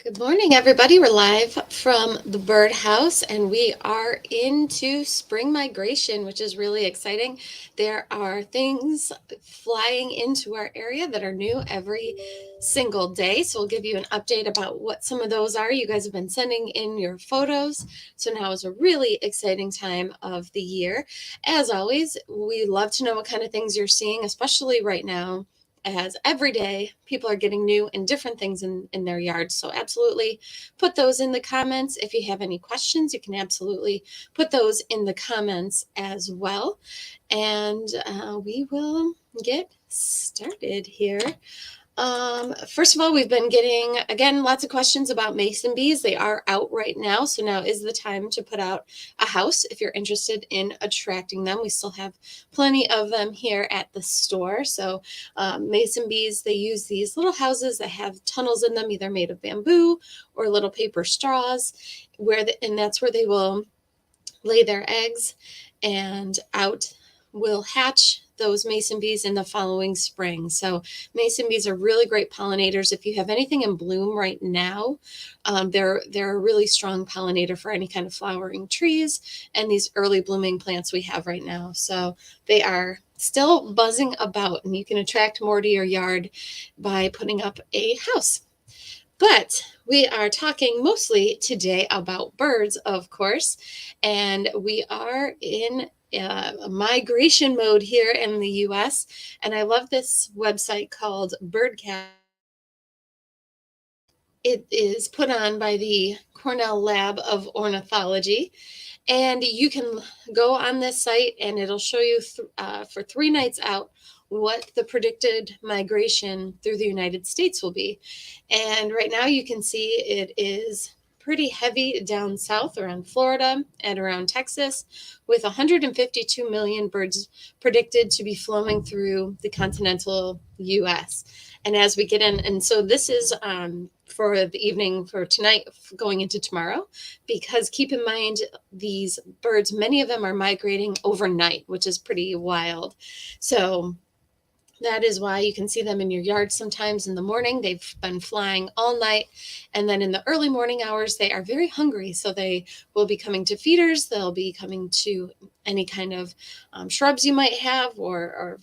Good morning, everybody. We're live from the birdhouse and we are into spring migration, which is really exciting. There are things flying into our area that are new every single day. So we'll give you an update about what some of those are. You guys have been sending in your photos. So now is a really exciting time of the year. As always, we love to know what kind of things you're seeing, especially right now as every day people are getting new and different things in their yards. So absolutely put those in the comments. If you have any questions, you can absolutely put those in the comments as well. And we will get started here. First of all, we've been getting, again, lots of questions about mason bees. They are out right now. So now is the time to put out a house if you're interested in attracting them. We still have plenty of them here at the store. So mason bees, they use these little houses that have tunnels in them, either made of bamboo or little paper straws, and that's where they will lay their eggs, and out will hatch those mason bees in the following spring. So mason bees are really great pollinators. If you have anything in bloom right now, they're a really strong pollinator for any kind of flowering trees and these early blooming plants we have right now. So they are still buzzing about, and you can attract more to your yard by putting up a house. But we are talking mostly today about birds, of course, and we are in migration mode here in the US. And I love this website called Birdcast. It is put on by the Cornell Lab of Ornithology. And you can go on this site and it'll show you for 3 nights out what the predicted migration through the United States will be. And right now you can see it is pretty heavy down south around Florida and around Texas, with 152 million birds predicted to be flowing through the continental US. And as we get in, and so this is for the evening for tonight going into tomorrow, because keep in mind these birds, many of them are migrating overnight, which is pretty wild. So that is why you can see them in your yard sometimes in the morning. They've been flying all night. And then in the early morning hours, they are very hungry. So they will be coming to feeders. They'll be coming to any kind of shrubs you might have, or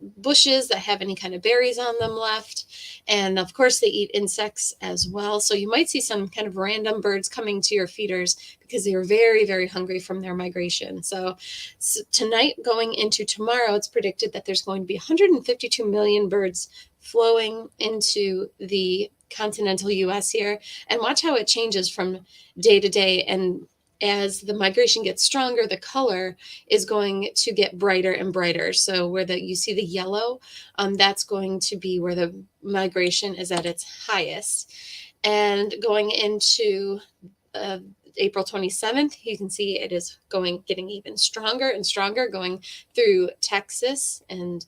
bushes that have any kind of berries on them left. And of course, they eat insects as well. So you might see some kind of random birds coming to your feeders because they are very, very hungry from their migration. So tonight going into tomorrow, it's predicted that there's going to be 152 million birds flowing into the continental US here. And watch how it changes from day to day. And as the migration gets stronger, the color is going to get brighter and brighter. So where you see the yellow, that's going to be where the migration is at its highest. And going into April 27th, you can see it is getting even stronger and stronger, going through Texas and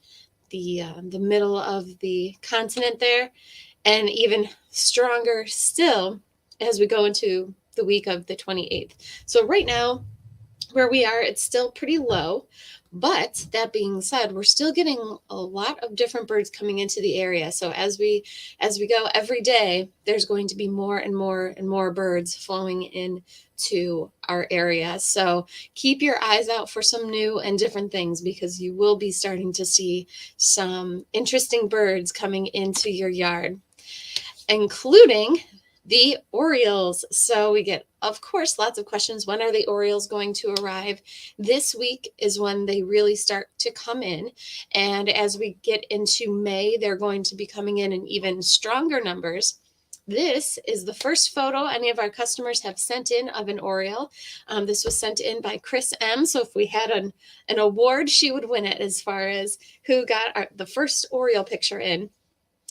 the middle of the continent there, and even stronger still as we go into the week of the 28th. So right now, where we are, it's still pretty low. But that being said, we're still getting a lot of different birds coming into the area. So as we go every day, there's going to be more and more and more birds flowing into our area. So keep your eyes out for some new and different things, because you will be starting to see some interesting birds coming into your yard, including the Orioles. So we get, of course, lots of questions. When are the Orioles going to arrive? This week is when they really start to come in. And as we get into May, they're going to be coming in even stronger numbers. This is the first photo any of our customers have sent in of an Oriole. This was sent in by Chris M. So if we had an award, she would win it as far as who got the first Oriole picture in.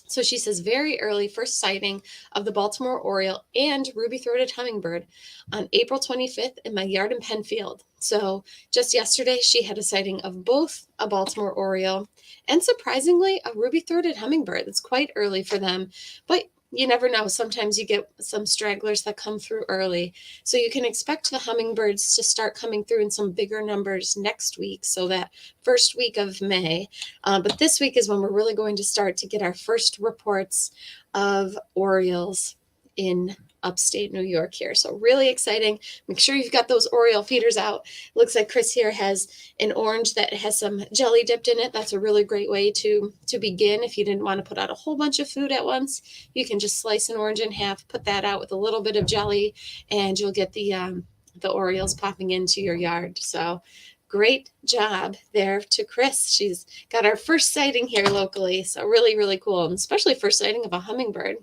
So she says, very early first sighting of the Baltimore Oriole and ruby-throated hummingbird on April 25th in my yard in Penfield. So just yesterday, she had a sighting of both a Baltimore Oriole and, surprisingly, a ruby-throated hummingbird. It's quite early for them, but you never know. Sometimes you get some stragglers that come through early. So you can expect the hummingbirds to start coming through in some bigger numbers next week, so that first week of May. But this week is when we're really going to start to get our first reports of Orioles in upstate New York here. So really exciting. Make sure you've got those Oriole feeders out. Looks like Chris here has an orange that has some jelly dipped in it. That's a really great way to begin. If you didn't want to put out a whole bunch of food at once, you can just slice an orange in half, put that out with a little bit of jelly, and you'll get the Orioles popping into your yard. So great job there to Chris. She's got our first sighting here locally. So really, really cool, and especially first sighting of a hummingbird.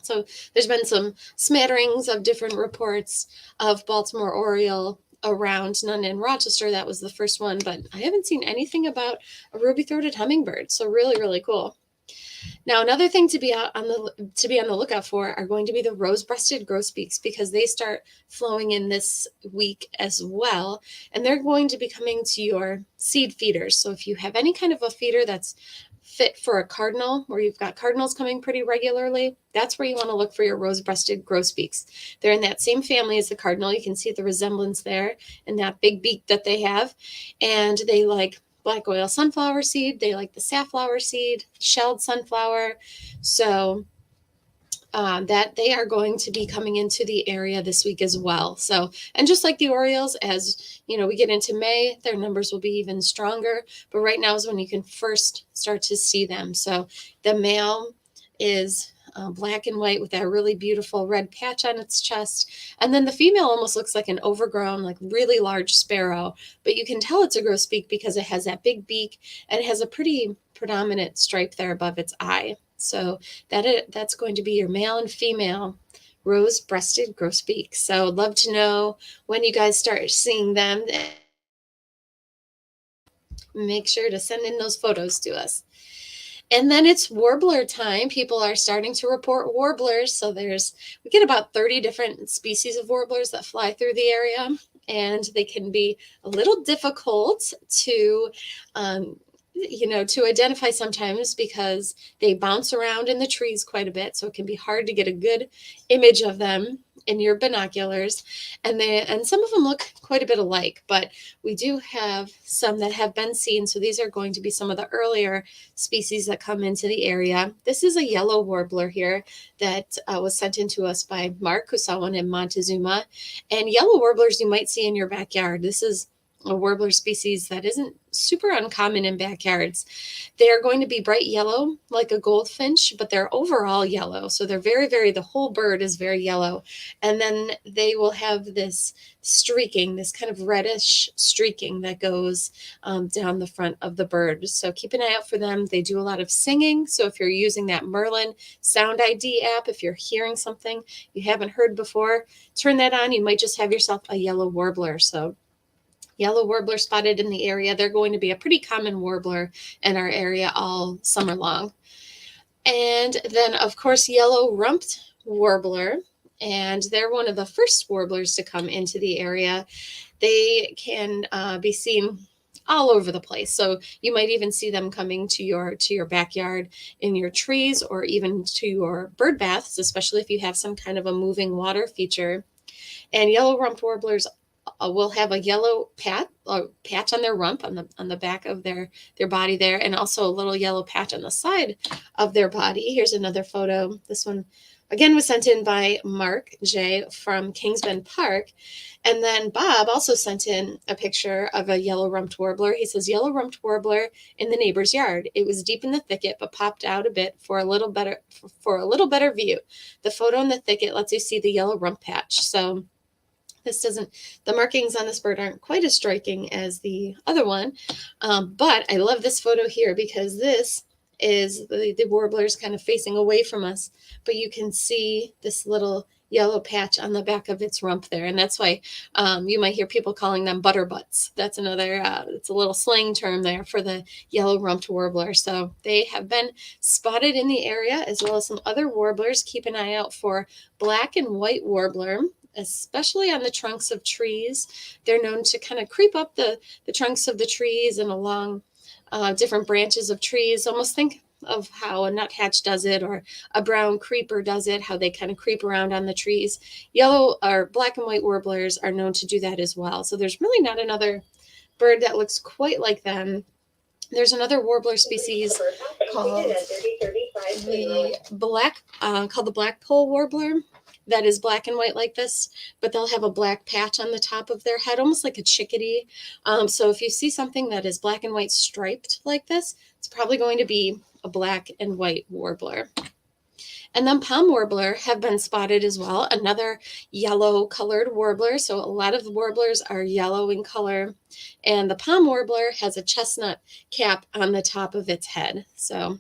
So there's been some smatterings of different reports of Baltimore Oriole around, none in Rochester. That was the first one, but I haven't seen anything about a ruby-throated hummingbird. So really, really cool. Now, another thing to be on the lookout for are going to be the rose-breasted grosbeaks, because they start flowing in this week as well, and they're going to be coming to your seed feeders. So if you have any kind of a feeder that's fit for a cardinal, where you've got cardinals coming pretty regularly, that's where you want to look for your rose-breasted grosbeaks. They're in that same family as the cardinal. You can see the resemblance there in that big beak that they have, and they like black oil sunflower seed. They like the safflower seed, shelled sunflower. So that they are going to be coming into the area this week as well. So, and just like the Orioles, as you know, we get into May, their numbers will be even stronger. But right now is when you can first start to see them. So the male is black and white with that really beautiful red patch on its chest. And then the female almost looks like an overgrown, like really large sparrow. But you can tell it's a grosbeak because it has that big beak and it has a pretty predominant stripe there above its eye. So that's going to be your male and female rose-breasted grosbeak. So I'd love to know when you guys start seeing them. Make sure to send in those photos to us. And then it's warbler time. People are starting to report warblers. So we get about 30 different species of warblers that fly through the area, and they can be a little difficult to to identify sometimes because they bounce around in the trees quite a bit. So it can be hard to get a good image of them in your binoculars. And some of them look quite a bit alike, but we do have some that have been seen. So these are going to be some of the earlier species that come into the area. This is a yellow warbler here that was sent in to us by Mark, who saw one in Montezuma. And yellow warblers you might see in your backyard. This is a warbler species that isn't super uncommon in backyards. They are going to be bright yellow like a goldfinch, but they're overall yellow. So they're the whole bird is very yellow. And then they will have this streaking, this kind of reddish streaking that goes down the front of the bird. So keep an eye out for them. They do a lot of singing. So if you're using that Merlin Sound ID app, if you're hearing something you haven't heard before, turn that on. You might just have yourself a yellow warbler. So yellow warbler spotted in the area. They're going to be a pretty common warbler in our area all summer long. And then, of course, yellow rumped warbler. And they're one of the first warblers to come into the area. They can be seen all over the place. So you might even see them coming to your backyard in your trees, or even to your bird baths, especially if you have some kind of a moving water feature. And yellow rumped warblers will have a yellow patch on their rump, on the back of their body there, and also a little yellow patch on the side of their body. Here's another photo. This one again was sent in by Mark J from Kingsbend Park. And then Bob also sent in a picture of a yellow rumped warbler. He says, yellow rumped warbler in the neighbor's yard. It was deep in the thicket, but popped out a bit for a little better view. The photo in the thicket lets you see the yellow rump patch. So the markings on this bird aren't quite as striking as the other one, but I love this photo here because this is the warbler's kind of facing away from us, but you can see this little yellow patch on the back of its rump there, and that's why you might hear people calling them butterbutts. That's another, it's a little slang term there for the yellow rumped warbler. So they have been spotted in the area, as well as some other warblers. Keep an eye out for black and white warbler, especially on the trunks of trees. They're known to kind of creep up the trunks of the trees and along different branches of trees. Almost think of how a nuthatch does it, or a brown creeper does it, how they kind of creep around on the trees. Yellow or black and white warblers are known to do that as well. So there's really not another bird that looks quite like them There's another warbler species called the blackpoll warbler that is black and white like this, but they'll have a black patch on the top of their head, almost like a chickadee. So if you see something that is black and white striped like this, it's probably going to be a black and white warbler. And then palm warbler have been spotted as well, another yellow colored warbler. So a lot of the warblers are yellow in color. And the palm warbler has a chestnut cap on the top of its head. So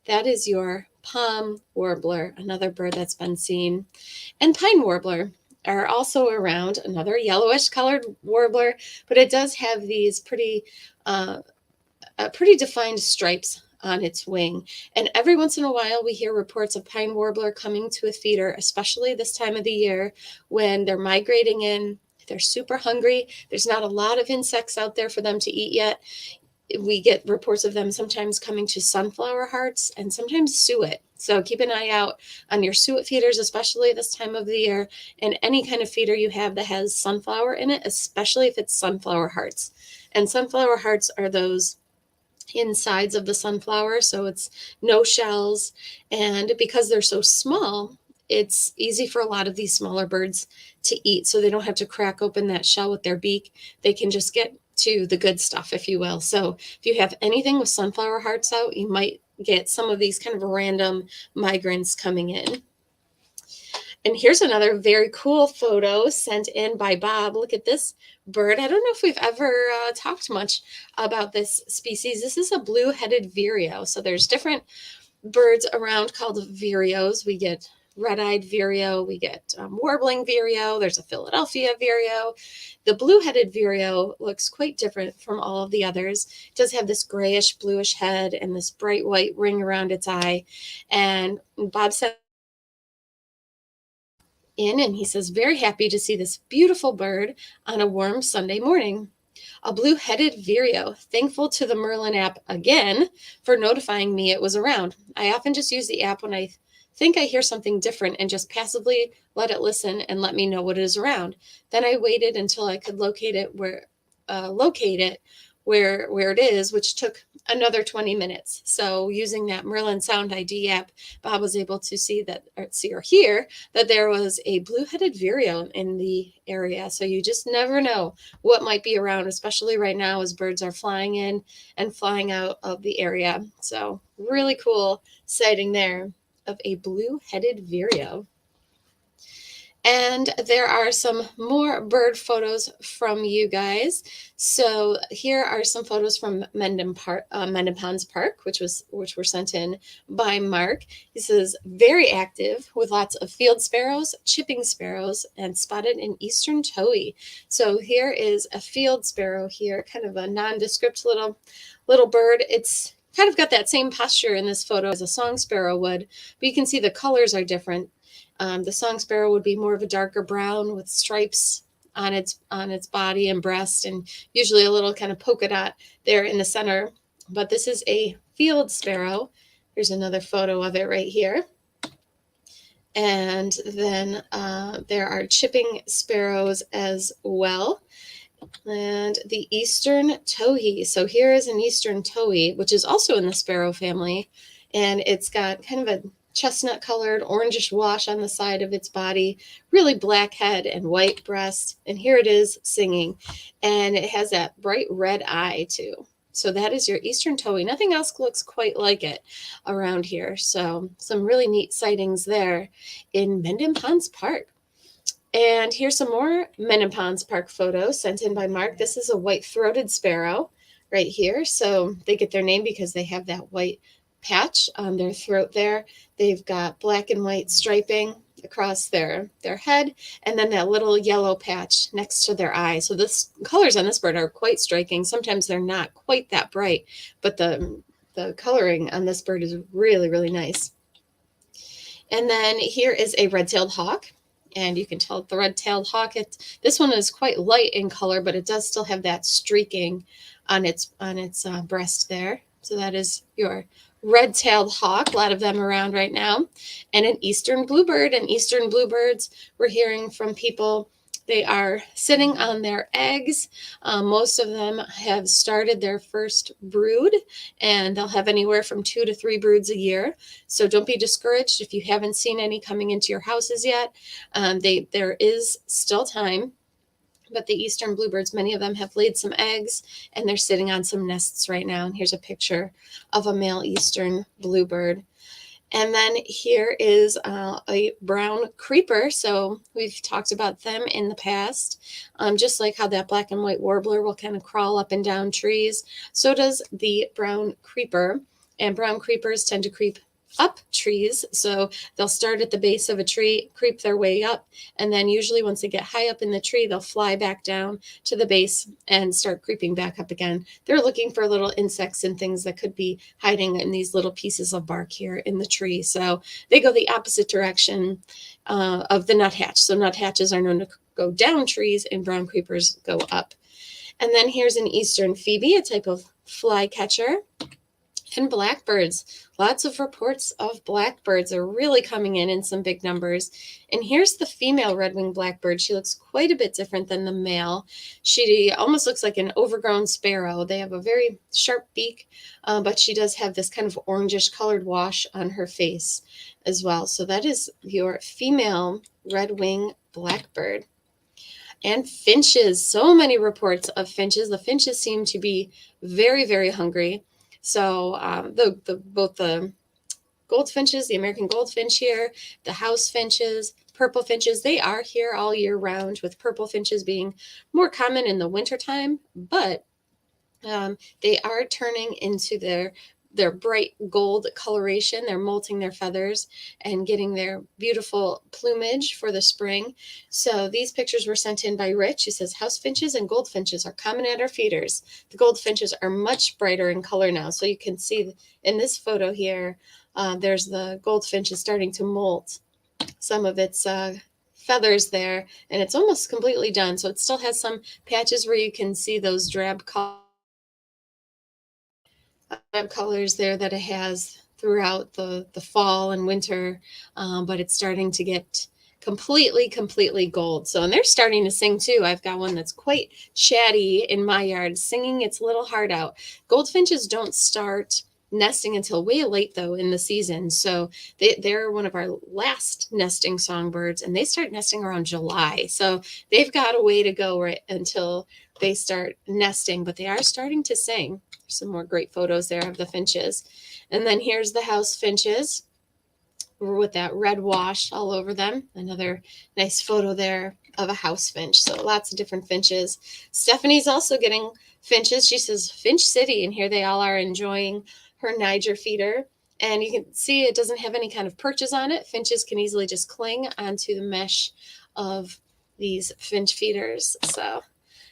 that is your palm warbler, another bird that's been seen. And pine warbler are also around, another yellowish colored warbler, but it does have these pretty defined stripes on its wing. And every once in a while, we hear reports of pine warbler coming to a feeder, especially this time of the year when they're migrating in. They're super hungry. There's not a lot of insects out there for them to eat yet. We get reports of them sometimes coming to sunflower hearts and sometimes suet. So keep an eye out on your suet feeders, especially this time of the year, and any kind of feeder you have that has sunflower in it, especially if it's sunflower hearts. And sunflower hearts are those insides of the sunflower, so it's no shells. And because they're so small, it's easy for a lot of these smaller birds to eat, so they don't have to crack open that shell with their beak. They can just get to the good stuff, if you will. So if you have anything with sunflower hearts out, you might get some of these kind of random migrants coming in. And here's another very cool photo sent in by Bob. Look at this bird. I don't know if we've ever talked much about this species. This is a blue-headed vireo. So there's different birds around called vireos. We get red-eyed vireo, we get warbling vireo, there's a Philadelphia vireo. The blue-headed vireo looks quite different from all of the others. It does have this grayish bluish head and this bright white ring around its eye. And Bob said and he says, very happy to see this beautiful bird on a warm Sunday morning. A blue-headed vireo, thankful to the Merlin app again for notifying me it was around. I often just use the app when I think I hear something different and just passively let it listen and let me know what is around. Then I waited until I could locate it where it is, which took another 20 minutes. So using that Merlin Sound ID app, Bob was able to see or hear that there was a blue-headed vireo in the area. So you just never know what might be around, especially right now as birds are flying in and flying out of the area. So really cool sighting there of a blue-headed vireo. And there are some more bird photos from you guys. So here are some photos from Mendon Ponds Park, which were sent in by Mark. He says, very active with lots of field sparrows, chipping sparrows, and spotted in Eastern Towhee. So here is a field sparrow here, kind of a nondescript little bird. It's kind of got that same posture in this photo as a song sparrow would, but you can see the colors are different. The song sparrow would be more of a darker brown with stripes on its body and breast, and usually a little kind of polka dot there in the center. But this is a field sparrow. Here's another photo of it right here. And then there are chipping sparrows as well. And the Eastern Towhee. So here is an Eastern Towhee, which is also in the sparrow family. And it's got kind of a chestnut colored orangish wash on the side of its body, really black head and white breast. And here it is singing. And it has that bright red eye too. So that is your Eastern Towhee. Nothing else looks quite like it around here. So some really neat sightings there in Mendon Ponds Park. And here's some more Mendon Ponds Park photos sent in by Mark. This is a white-throated sparrow right here. So they get their name because they have that white patch on their throat there. They've got black and white striping across their head, and then that little yellow patch next to their eye. So the colors on this bird are quite striking. Sometimes they're not quite that bright, but the coloring on this bird is really, really nice. And then here is a red-tailed hawk. And you can tell the red-tailed hawk, this one is quite light in color, but it does still have that streaking on its breast there. So that is your red-tailed hawk, a lot of them around right now. And an eastern bluebird. And eastern bluebirds, we're hearing from people They are sitting on their eggs. Most of them have started their first brood, and they'll have anywhere from 2 to 3 broods a year. So don't be discouraged if you haven't seen any coming into your houses yet. There is still time. But the eastern bluebirds, many of them have laid some eggs, and they're sitting on some nests right now. And here's a picture of a male eastern bluebird. And then here is a brown creeper. So we've talked about them in the past. Just like how that black and white warbler will kind of crawl up and down trees, so does the brown creeper. And brown creepers tend to creep up trees. So they'll start at the base of a tree, creep their way up, and then usually once they get high up in the tree, they'll fly back down to the base and start creeping back up again. They're looking for little insects and things that could be hiding in these little pieces of bark here in the tree. So they go the opposite direction of the nuthatch. So nuthatches are known to go down trees, and brown creepers go up. And then here's an eastern phoebe, a type of flycatcher. And blackbirds. Lots of reports of blackbirds are really coming in some big numbers. And here's the female red-winged blackbird. She looks quite a bit different than the male. She almost looks like an overgrown sparrow. They have a very sharp beak, but she does have this kind of orangish colored wash on her face as well. So that is your female red-winged blackbird. And finches. So many reports of finches. The finches seem to be very, very hungry. So both the goldfinches, the American goldfinch here, the house finches, purple finches, they are here all year round, with purple finches being more common in the wintertime, but they are turning into their bright gold coloration. They're molting their feathers and getting their beautiful plumage for the spring. So these pictures were sent in by Rich, who says house finches and goldfinches are common at our feeders. The goldfinches are much brighter in color now. So you can see in this photo here, there's the goldfinch is starting to molt some of its feathers there, and it's almost completely done. So it still has some patches where you can see those drab colors there that it has throughout the fall and winter, but it's starting to get completely gold. So, and they're starting to sing too. I've got one that's quite chatty in my yard, singing its little heart out. Goldfinches don't start nesting until way late though in the season. So they're one of our last nesting songbirds, and they start nesting around July. So they've got a way to go right until they start nesting, but they are starting to sing. There's some more great photos there of the finches. And then here's the house finches with that red wash all over them. Another nice photo there of a house finch. So lots of different finches. Stephanie's also getting finches. She says Finch City, and here they all are enjoying her Niger feeder. And you can see it doesn't have any kind of perches on it. Finches can easily just cling onto the mesh of these finch feeders. So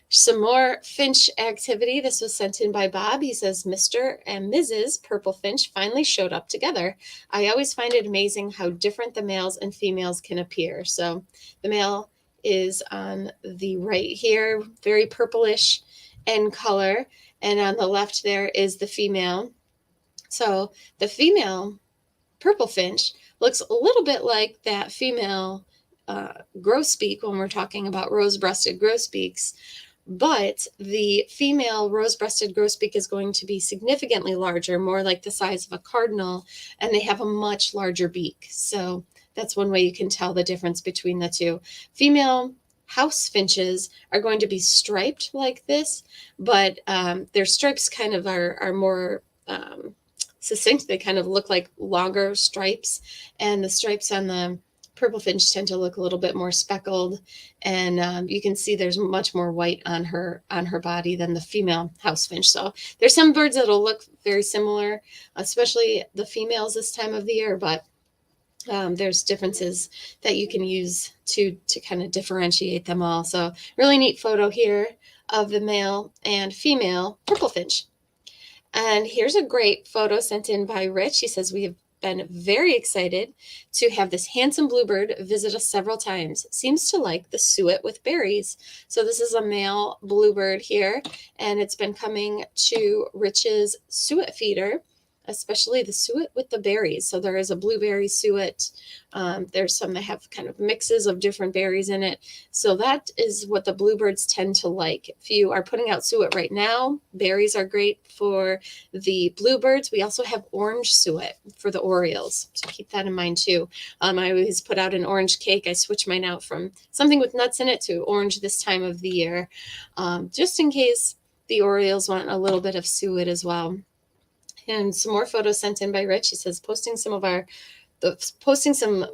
some more finch activity. This was sent in by Bob. He says, Mr. and Mrs. Purple Finch finally showed up together. I always find it amazing how different the males and females can appear. So the male is on the right here, very purplish in color. And on the left there is the female. So the female purple finch looks a little bit like that female grosbeak when we're talking about rose-breasted grosbeaks. But the female rose-breasted grosbeak is going to be significantly larger, more like the size of a cardinal, and they have a much larger beak. So that's one way you can tell the difference between the two. Female house finches are going to be striped like this, but their stripes kind of are more succinct. They kind of look like longer stripes, and the stripes on the purple finch tend to look a little bit more speckled, and you can see there's much more white on her body than the female house finch. So there's some birds that'll look very similar, especially the females this time of the year, but there's differences that you can use to kind of differentiate them all. So really neat photo here of the male and female purple finch. And here's a great photo sent in by Rich. He says, we have been very excited to have this handsome bluebird visit us several times. Seems to like the suet with berries. So this is a male bluebird here, and it's been coming to Rich's suet feeder. especially the suet with the berries. So there is a blueberry suet. There's some that have kind of mixes of different berries in it. So that is what the bluebirds tend to like. If you are putting out suet right now, berries are great for the bluebirds. We also have orange suet for the orioles. So keep that in mind too. I always put out an orange cake. I switch mine out from something with nuts in it to orange this time of the year, just in case the orioles want a little bit of suet as well. And some more photos sent in by Rich. He says, posting some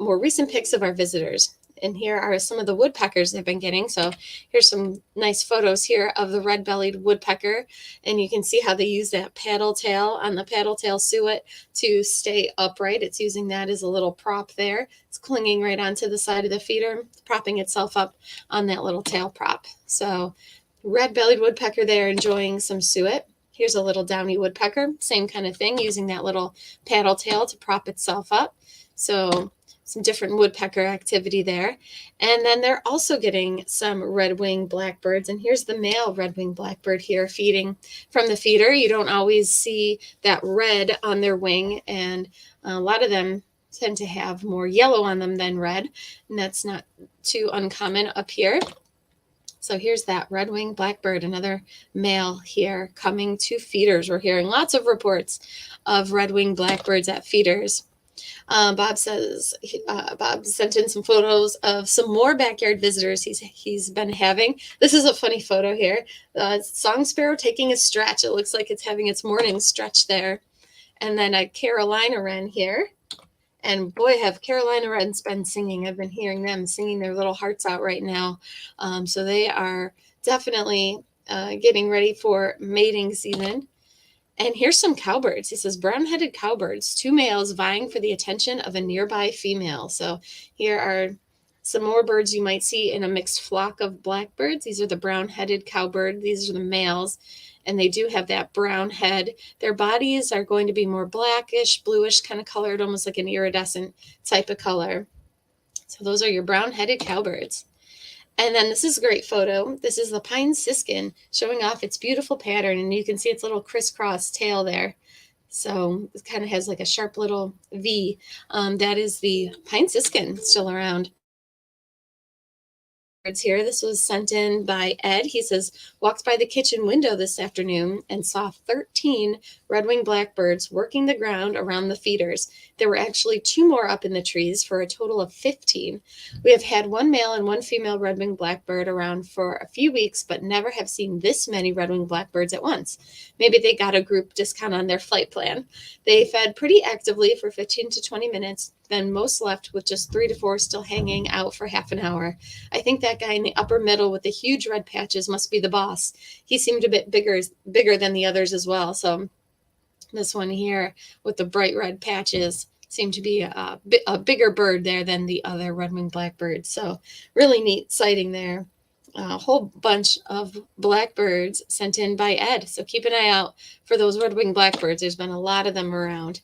more recent pics of our visitors. And here are some of the woodpeckers they've been getting. So here's some nice photos here of the red-bellied woodpecker. And you can see how they use that paddle tail on the paddle tail suet to stay upright. It's using that as a little prop there. It's clinging right onto the side of the feeder, propping itself up on that little tail prop. So red-bellied woodpecker there enjoying some suet. Here's a little downy woodpecker, same kind of thing, using that little paddle tail to prop itself up. So some different woodpecker activity there. And then they're also getting some red-winged blackbirds. And here's the male red-winged blackbird here feeding from the feeder. You don't always see that red on their wing, and a lot of them tend to have more yellow on them than red, and that's not too uncommon up here. So here's that red-winged blackbird, another male here coming to feeders. We're hearing lots of reports of red-winged blackbirds at feeders. Bob sent in some photos of some more backyard visitors he's been having. This is a funny photo here. Song sparrow taking a stretch. It looks like it's having its morning stretch there. And then a Carolina wren here. And boy, have Carolina wrens been singing. I've been hearing them singing their little hearts out right now. So they are definitely getting ready for mating season. And here's some cowbirds. He says, brown-headed cowbirds, 2 males vying for the attention of a nearby female. So here are some more birds you might see in a mixed flock of blackbirds. These are the brown-headed cowbird. These are the males, and they do have that brown head. Their bodies are going to be more blackish, bluish kind of colored, almost like an iridescent type of color. So those are your brown-headed cowbirds. And then this is a great photo. This is the pine siskin showing off its beautiful pattern, and you can see its little crisscross tail there. So it kind of has like a sharp little V. That is the pine siskin still around. Here. This was sent in by Ed. He says, walked by the kitchen window this afternoon and saw 13 red-winged blackbirds working the ground around the feeders. There were actually 2 more up in the trees for a total of 15. We have had 1 male and 1 female red-winged blackbird around for a few weeks, but never have seen this many red-winged blackbirds at once. Maybe they got a group discount on their flight plan. They fed pretty actively for 15 to 20 minutes. Then most left with just 3 to 4 still hanging out for half an hour. I think that guy in the upper middle with the huge red patches must be the boss. He seemed a bit bigger than the others as well. So this one here with the bright red patches seemed to be a bigger bird there than the other red-winged blackbirds. So really neat sighting there. A whole bunch of blackbirds sent in by Ed. So keep an eye out for those red-winged blackbirds. There's been a lot of them around.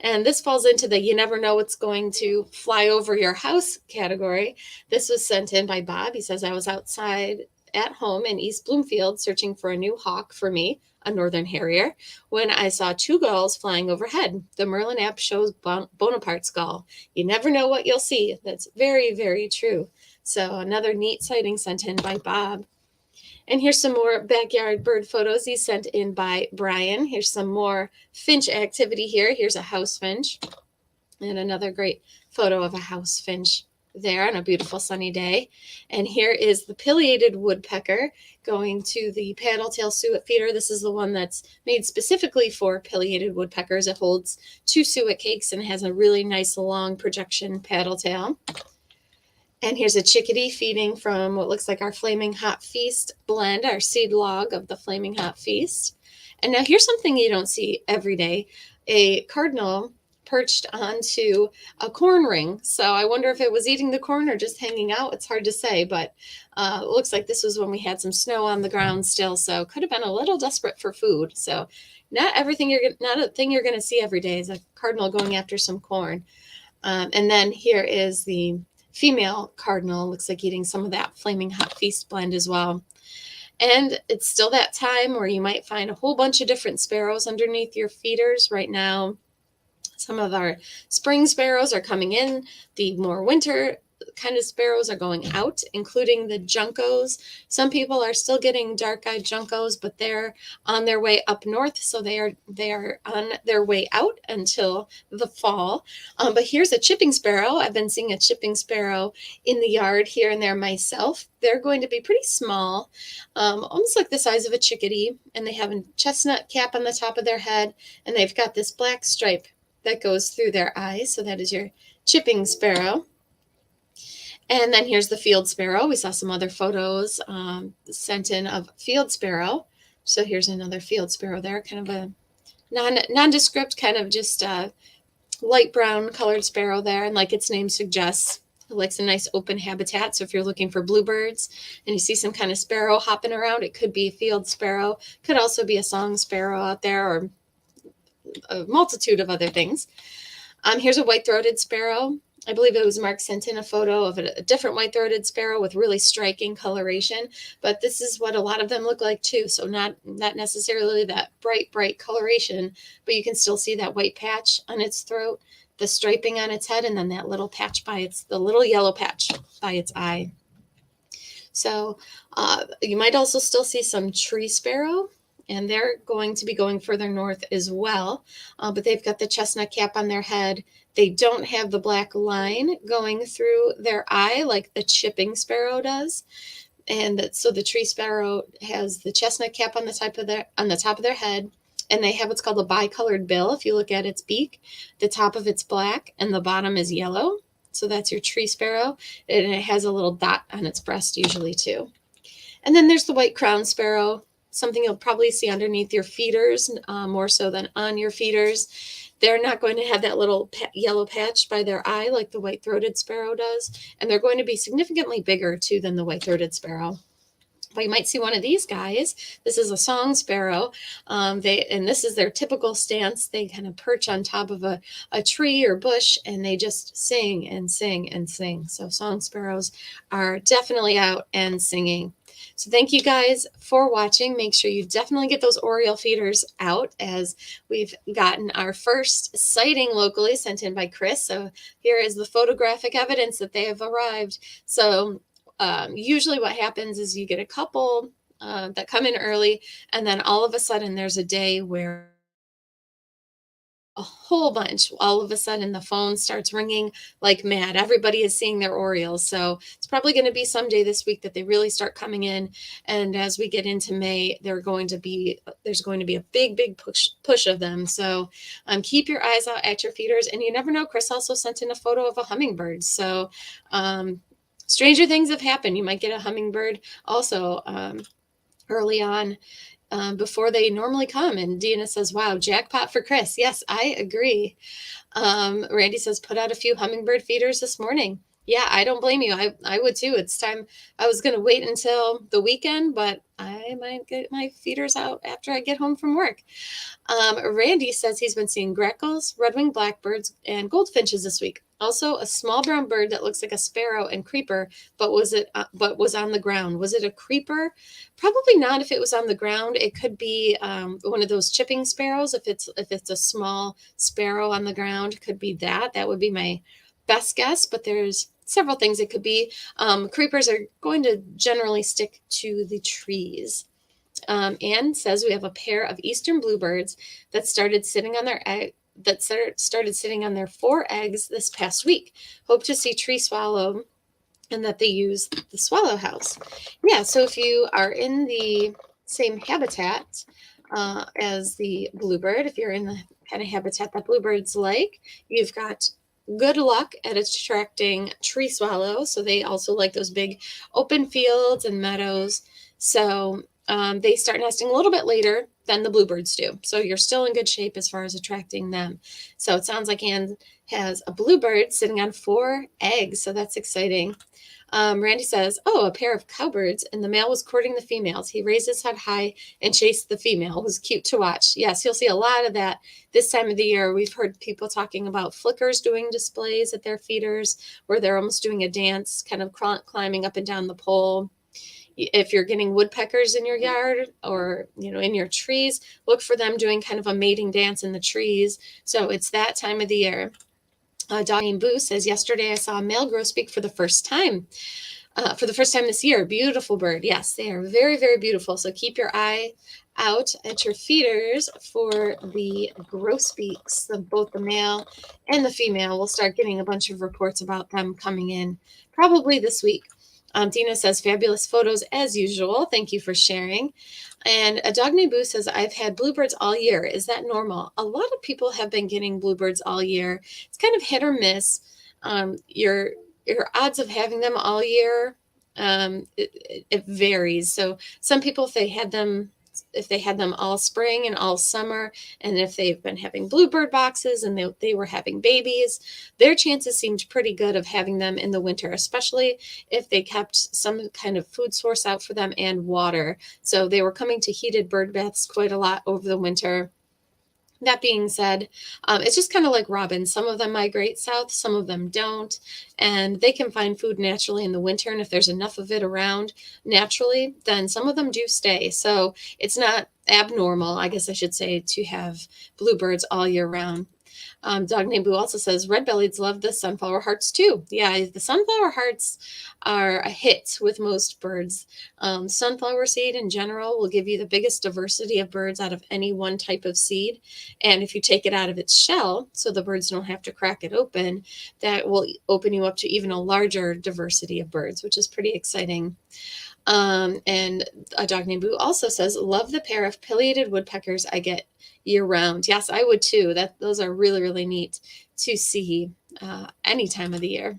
And this falls into the you never know what's going to fly over your house category. This was sent in by Bob. He says, I was outside at home in East Bloomfield searching for a new hawk for me, a northern harrier, when I saw 2 gulls flying overhead. The Merlin app shows Bonaparte's gull. You never know what you'll see. That's very, very true. So another neat sighting sent in by Bob. And here's some more backyard bird photos he sent in by Brian. Here's some more finch activity here. Here's a house finch. And another great photo of a house finch there on a beautiful sunny day. And here is the pileated woodpecker going to the paddle-tail suet feeder. This is the one that's made specifically for pileated woodpeckers. It holds 2 suet cakes and has a really nice long projection paddle tail. And here's a chickadee feeding from what looks like our Flaming Hot Feast blend, our seed log of the Flaming Hot Feast. And now here's something you don't see every day, a cardinal perched onto a corn ring. So I wonder if it was eating the corn or just hanging out. It's hard to say, but it looks like this was when we had some snow on the ground still. So could have been a little desperate for food. So not a thing you're going to see every day is a cardinal going after some corn. And then here is the female cardinal, looks like eating some of that Flaming Hot Feast blend as well. And it's still that time where you might find a whole bunch of different sparrows underneath your feeders. Right now, some of our spring sparrows are coming in. The more winter kind of sparrows are going out, including the juncos. Some people are still getting dark-eyed juncos, but they're on their way up north, so they are on their way out until the fall. But here's a chipping sparrow. I've been seeing a chipping sparrow in the yard here and there myself. They're going to be pretty small, almost like the size of a chickadee, and they have a chestnut cap on the top of their head, and they've got this black stripe that goes through their eyes. So that is your chipping sparrow. And then here's the field sparrow. We saw some other photos sent in of field sparrow. So here's another field sparrow there, kind of a nondescript, kind of just light brown colored sparrow there. And like its name suggests, it likes a nice open habitat. So if you're looking for bluebirds and you see some kind of sparrow hopping around, it could be a field sparrow. Could also be a song sparrow out there, or a multitude of other things. Here's a white-throated sparrow. I believe it was Mark sent in a photo of a different white-throated sparrow with really striking coloration, but this is what a lot of them look like too. So not necessarily that bright coloration, but you can still see that white patch on its throat, the striping on its head, and then that little patch the little yellow patch by its eye. So you might also still see some tree sparrow, and they're going to be going further north as well, but they've got the chestnut cap on their head. They don't have the black line going through their eye like the chipping sparrow does. And so the tree sparrow has the chestnut cap on the top of their head, and they have what's called a bicolored bill. If you look at its beak, the top of it's black and the bottom is yellow. So that's your tree sparrow, and it has a little dot on its breast usually too. And then there's the white crowned sparrow, something you'll probably see underneath your feeders, more so than on your feeders. They're not going to have that little yellow patch by their eye like the white-throated sparrow does, and they're going to be significantly bigger too than the white-throated sparrow. But you might see one of these guys. This is a song sparrow. And this is their typical stance. They kind of perch on top of a tree or bush, and they just sing and sing and sing. So song sparrows are definitely out and singing. So thank you guys for watching. Make sure you definitely get those oriole feeders out, as we've gotten our first sighting locally sent in by Chris. So here is the photographic evidence that they have arrived. So usually what happens is you get a couple that come in early, and then all of a sudden there's a day where a whole bunch, all of a sudden the phone starts ringing like mad. Everybody is seeing their orioles. So it's probably going to be someday this week that they really start coming in. And as we get into May, there's going to be a big push of them. So keep your eyes out at your feeders. And you never know, Chris also sent in a photo of a hummingbird. So stranger things have happened. You might get a hummingbird also early on, before they normally come. And Deanna says, wow, jackpot for Chris. Yes, I agree. Randy says, put out a few hummingbird feeders this morning. Yeah, I don't blame you. I would too. It's time. I was going to wait until the weekend, but I might get my feeders out after I get home from work. Randy says he's been seeing grackles, red-winged blackbirds, and goldfinches this week. Also, a small brown bird that looks like a sparrow and creeper, but was on the ground. Was it a creeper? Probably not. If it was on the ground, it could be one of those chipping sparrows. If it's a small sparrow on the ground, could be that. That would be my best guess. But there's several things it could be. Creepers are going to generally stick to the trees. Anne says we have a pair of eastern bluebirds that started sitting on their egg. Started sitting on their 4 eggs this past week. Hope to see tree swallow, and that they use the swallow house. Yeah, so if you are in the same habitat as the bluebird, if you're in the kind of habitat that bluebirds like, you've got good luck at attracting tree swallows. So they also like those big open fields and meadows. So they start nesting a little bit later than the bluebirds do. So you're still in good shape as far as attracting them. So it sounds like Anne has a bluebird sitting on 4 eggs. So that's exciting. Randy says, oh, a pair of cowbirds, and the male was courting the females. He raised his head high and chased the female. It was cute to watch. Yes, you'll see a lot of that this time of the year. We've heard people talking about flickers doing displays at their feeders where they're almost doing a dance, kind of climbing up and down the pole. if you're getting woodpeckers in your yard or, in your trees, look for them doing kind of a mating dance in the trees. So it's that time of the year. Dog named Boo says, yesterday I saw a male grosbeak for the first time. This year. Beautiful bird. Yes, they are very, very beautiful. So keep your eye out at your feeders for the grosbeaks. Both the male and the female. We'll start getting a bunch of reports about them coming in probably this week. Dina says, fabulous photos as usual. Thank you for sharing. And a dog named Boo says, I've had bluebirds all year. Is that normal? A lot of people have been getting bluebirds all year. It's kind of hit or miss. Your odds of having them all year, it varies. So some people, if they had them all spring and all summer, and if they've been having bluebird boxes and they were having babies, their chances seemed pretty good of having them in the winter, especially if they kept some kind of food source out for them and water. So they were coming to heated bird baths quite a lot over the winter. That being said, it's just kind of like robins. Some of them migrate south, some of them don't, and they can find food naturally in the winter. And if there's enough of it around naturally, then some of them do stay. So it's not abnormal, I guess I should say, to have bluebirds all year round. Dog named Boo also says, red-bellieds love the sunflower hearts too. Yeah, the sunflower hearts are a hit with most birds. Sunflower seed in general will give you the biggest diversity of birds out of any one type of seed. And if you take it out of its shell, so the birds don't have to crack it open, that will open you up to even a larger diversity of birds, which is pretty exciting. And a dog named Boo also says, love the pair of pileated woodpeckers I get year round. Yes, I would too. Those are really, really neat to see any time of the year.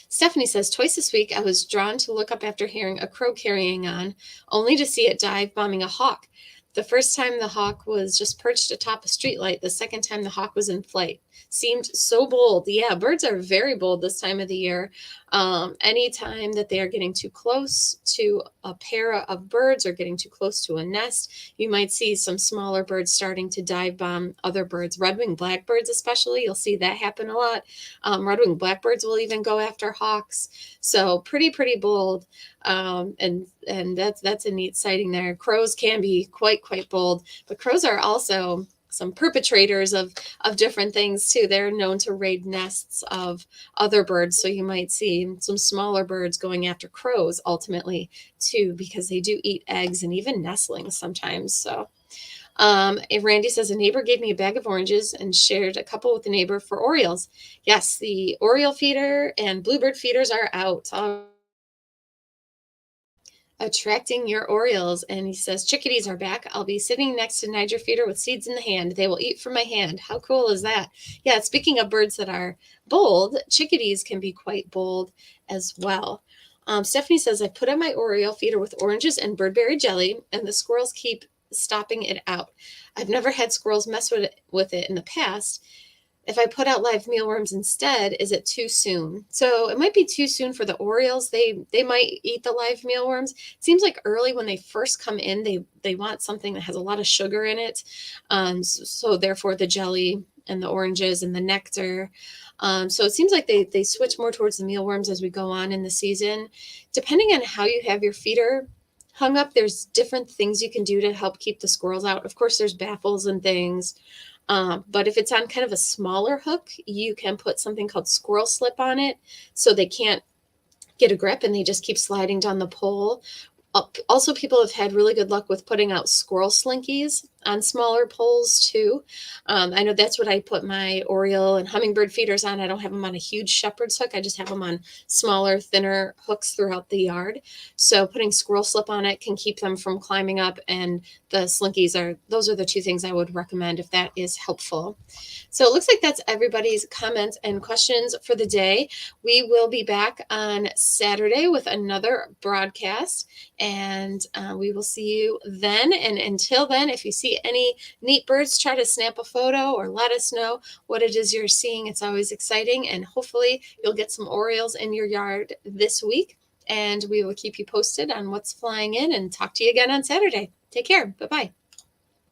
Stephanie says, twice this week I was drawn to look up after hearing a crow carrying on, only to see it dive bombing a hawk. The first time the hawk was just perched atop a streetlight. The second time the hawk was in flight. Seemed so bold. Yeah, birds are very bold this time of the year. Anytime that they are getting too close to a pair of birds or getting too close to a nest, you might see some smaller birds starting to dive bomb other birds. Red-winged blackbirds especially, you'll see that happen a lot. Red-winged blackbirds will even go after hawks. So pretty bold. And that's a neat sighting there. Crows can be quite bold, but crows are also some perpetrators of different things too. They're known to raid nests of other birds. So you might see some smaller birds going after crows ultimately too, because they do eat eggs and even nestlings sometimes. So Randy says, a neighbor gave me a bag of oranges and shared a couple with the neighbor for orioles. Yes, the oriole feeder and bluebird feeders are out. Attracting your orioles. And he says, chickadees are back. I'll be sitting next to Niger feeder with seeds in the hand. They will eat from my hand. How cool is that? Yeah, speaking of birds that are bold, chickadees can be quite bold as well. Stephanie says, I put on my oriole feeder with oranges and birdberry jelly, and the squirrels keep stopping it out. I've never had squirrels mess with it in the past. If I put out live mealworms instead, is it too soon? So it might be too soon for the orioles. They might eat the live mealworms. It seems like early when they first come in, they want something that has a lot of sugar in it. So therefore the jelly and the oranges and the nectar. So it seems like they switch more towards the mealworms as we go on in the season. Depending on how you have your feeder hung up, there's different things you can do to help keep the squirrels out. Of course, there's baffles and things. But if it's on kind of a smaller hook, you can put something called squirrel slip on it so they can't get a grip and they just keep sliding down the pole. Also, people have had really good luck with putting out squirrel slinkies on smaller poles too. I know that's what I put my oriole and hummingbird feeders on. I don't have them on a huge shepherd's hook. I just have them on smaller, thinner hooks throughout the yard. So putting squirrel slip on it can keep them from climbing up, and the slinkies those are the two things I would recommend if that is helpful. So it looks like that's everybody's comments and questions for the day. We will be back on Saturday with another broadcast, and we will see you then. And until then, if you see any neat birds, try to snap a photo or let us know what it is you're seeing. It's always exciting, and hopefully you'll get some orioles in your yard this week, and we will keep you posted on what's flying in, and talk to you again on Saturday. Take care. Bye-bye.